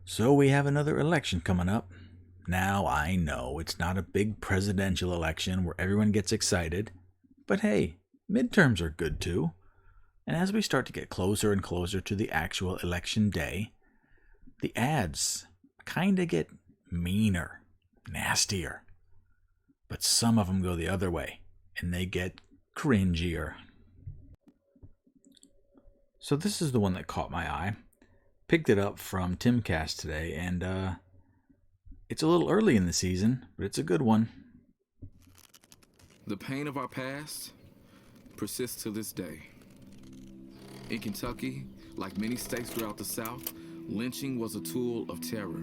So we have another election coming up. Now I know it's not a big presidential election where everyone gets excited, but hey, midterms are good too. And as we start to get closer and closer to the actual election day, the ads kinda get meaner, nastier. But some of them go the other way, and they get cringier. So this is the one that caught my eye. Picked it up from Timcast today, and it's a little early in the season, but it's a good one. The pain of our past persists to this day. In Kentucky, like many states throughout the South, lynching was a tool of terror.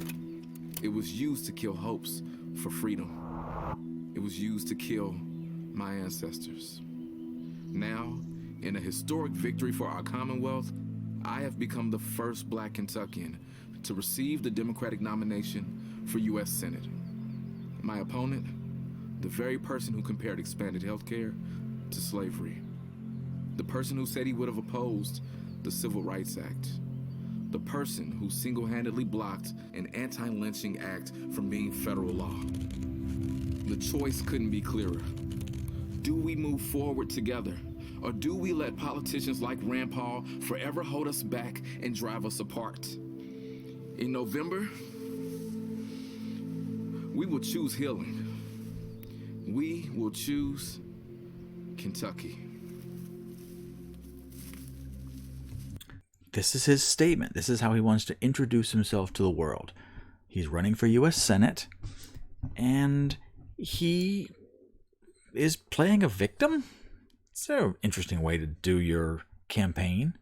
It was used to kill hopes for freedom. It was used to kill my ancestors. Now, in a historic victory for our Commonwealth, I have become the first Black Kentuckian to receive the Democratic nomination for U.S. Senate. My opponent, the very person who compared expanded health care to slavery. The person who said he would have opposed the Civil Rights Act. The person who single-handedly blocked an anti-lynching act from being federal law. The choice couldn't be clearer. Do we move forward together, or do we let politicians like Rand Paul forever hold us back and drive us apart? In November, we will choose healing. We will choose Kentucky. This is his statement. This is how he wants to introduce himself to the world. He's running for U.S. Senate, and he is playing a victim? It's an interesting way to do your campaign.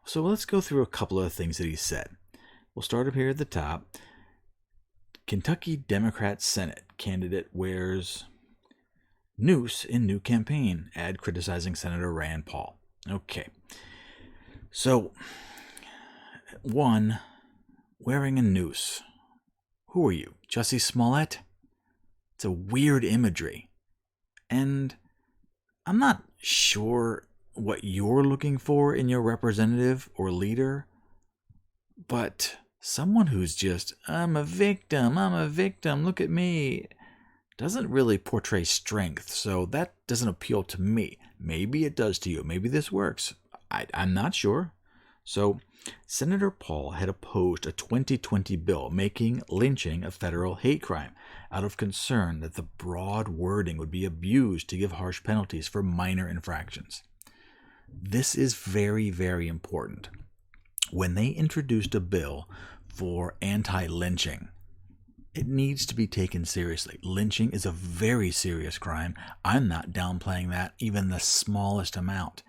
So let's go through a couple of things that he said. We'll start up here at the top. Kentucky Democrat Senate candidate wears noose in new campaign. Ad criticizing Senator Rand Paul. Okay. So, one, wearing a noose. Who are you, Jussie Smollett? It's a weird imagery. And I'm not sure what you're looking for in your representative or leader, but someone who's just, I'm a victim, look at me, doesn't really portray strength, so that doesn't appeal to me. Maybe it does to you. Maybe this works. I'm not sure. So, Senator Paul had opposed a 2020 bill making lynching a federal hate crime out of concern that the broad wording would be abused to give harsh penalties for minor infractions. This is very, very important. When they introduced a bill for anti-lynching, it needs to be taken seriously. Lynching is a very serious crime. I'm not downplaying that even the smallest amount.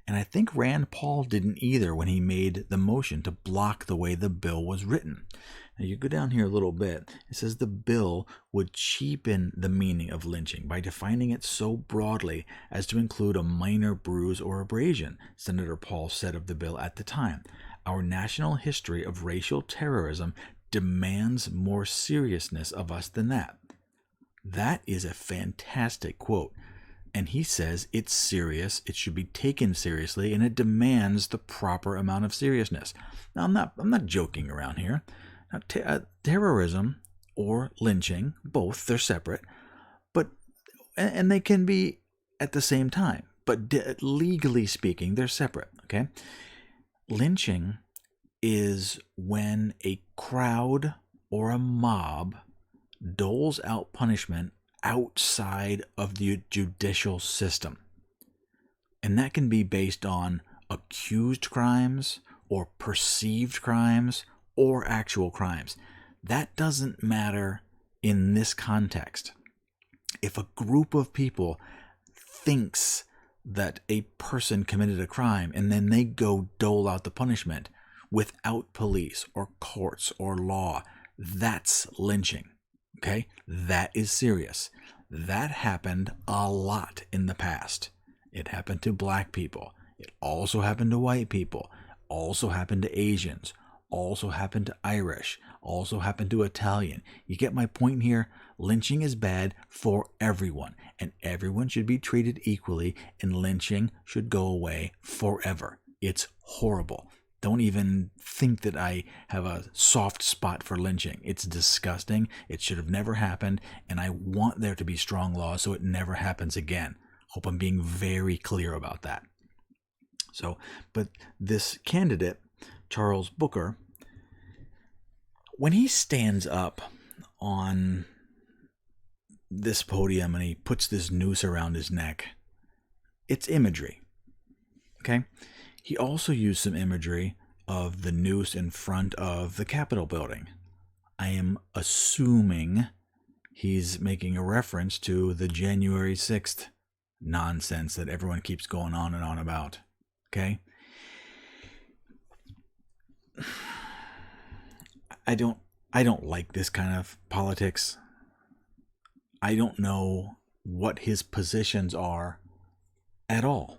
And I think Rand Paul didn't either when he made the motion to block the way the bill was written. Now you go down here a little bit. It says the bill would cheapen the meaning of lynching by defining it so broadly as to include a minor bruise or abrasion, Senator Paul said of the bill at the time. Our national history of racial terrorism demands more seriousness of us than that. That is a fantastic quote. And he says it's serious, it should be taken seriously, and it demands the proper amount of seriousness. Now, I'm not joking around here. Now, terrorism or lynching, both, they're separate, and they can be at the same time. But legally speaking, they're separate, okay? Lynching is when a crowd or a mob doles out punishment outside of the judicial system. And that can be based on accused crimes or perceived crimes or actual crimes. That doesn't matter in this context. If a group of people thinks that a person committed a crime and then they go dole out the punishment without police or courts or law, that's lynching. Okay, that is serious. That happened a lot in the past. It happened to black people. It also happened to white people. Also happened to Asians. Also happened to Irish. Also happened to Italian. You get my point here? Lynching is bad for everyone, and everyone should be treated equally, and lynching should go away forever. It's horrible. Don't even think that I have a soft spot for lynching. It's disgusting. It should have never happened, and I want there to be strong laws so it never happens again. Hope I'm being very clear about that. So, but this candidate, Charles Booker, when he stands up on this podium and he puts this noose around his neck, it's imagery. Okay? He also used some imagery of the noose in front of the Capitol building. I am assuming he's making a reference to the January 6th nonsense that everyone keeps going on and on about. Okay? I don't like this kind of politics. I don't know what his positions are at all.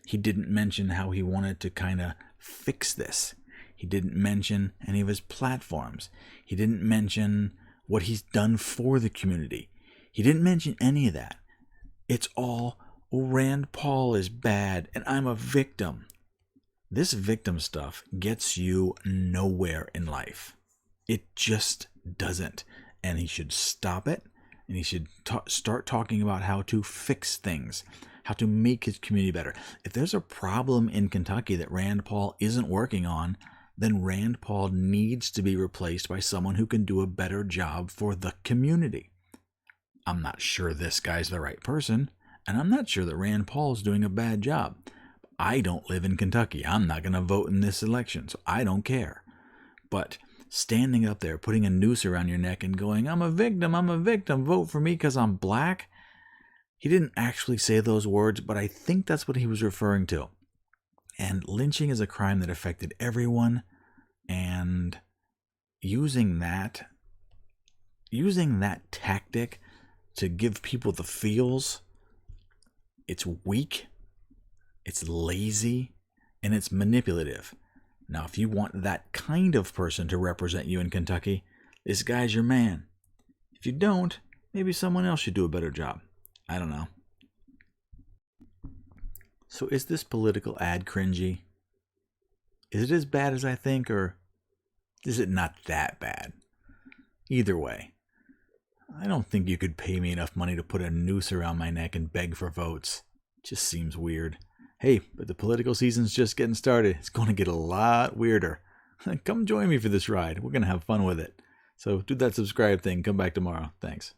He didn't mention how he wanted to kind of fix this. He didn't mention any of his platforms. He didn't mention what he's done for the community. He didn't mention any of that. It's all, oh, Rand Paul is bad and I'm a victim. This victim stuff gets you nowhere in life. It just doesn't. And he should stop it. And he should start talking about how to fix things, how to make his community better. If there's a problem in Kentucky that Rand Paul isn't working on, then Rand Paul needs to be replaced by someone who can do a better job for the community. I'm not sure this guy's the right person, and I'm not sure that Rand Paul is doing a bad job. I don't live in Kentucky. I'm not going to vote in this election, so I don't care. But standing up there, putting a noose around your neck and going, I'm a victim, vote for me because I'm black. He didn't actually say those words, but I think that's what he was referring to. And lynching is a crime that affected everyone, and using that tactic to give people the feels, it's weak, it's lazy, and it's manipulative. Now, if you want that kind of person to represent you in Kentucky, this guy's your man. If you don't, maybe someone else should do a better job. I don't know. So is this political ad cringy? Is it as bad as I think, or is it not that bad? Either way, I don't think you could pay me enough money to put a noose around my neck and beg for votes. It just seems weird. Hey, but the political season's just getting started. It's going to get a lot weirder. Come join me for this ride. We're going to have fun with it. So do that subscribe thing. Come back tomorrow. Thanks.